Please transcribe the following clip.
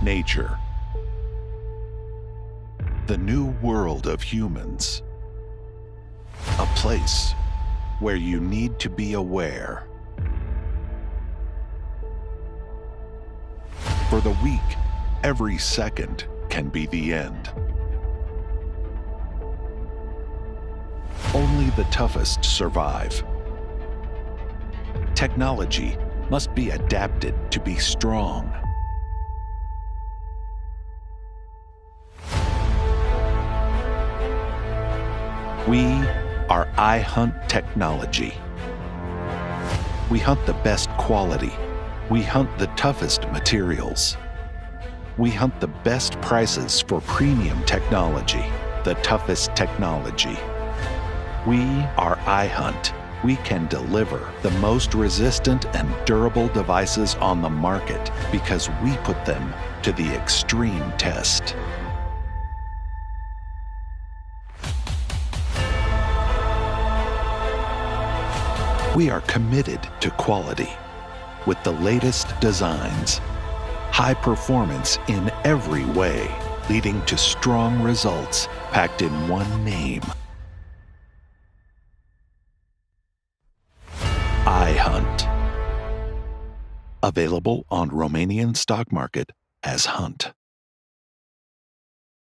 nature. The new world of humans. A place where you need to be aware. For the weak, every second can be the end. Only the toughest survive. Technology must be adapted to be strong. We are iHunt technology. We hunt the best quality. We hunt the toughest materials. We hunt the best prices for premium technology, the toughest technology. We are iHunt. We can deliver the most resistant and durable devices on the market because we put them to the extreme test. We are committed to quality with the latest designs, high performance in every way, leading to strong results packed in one name. iHunt. Available on Romanian stock market as Hunt.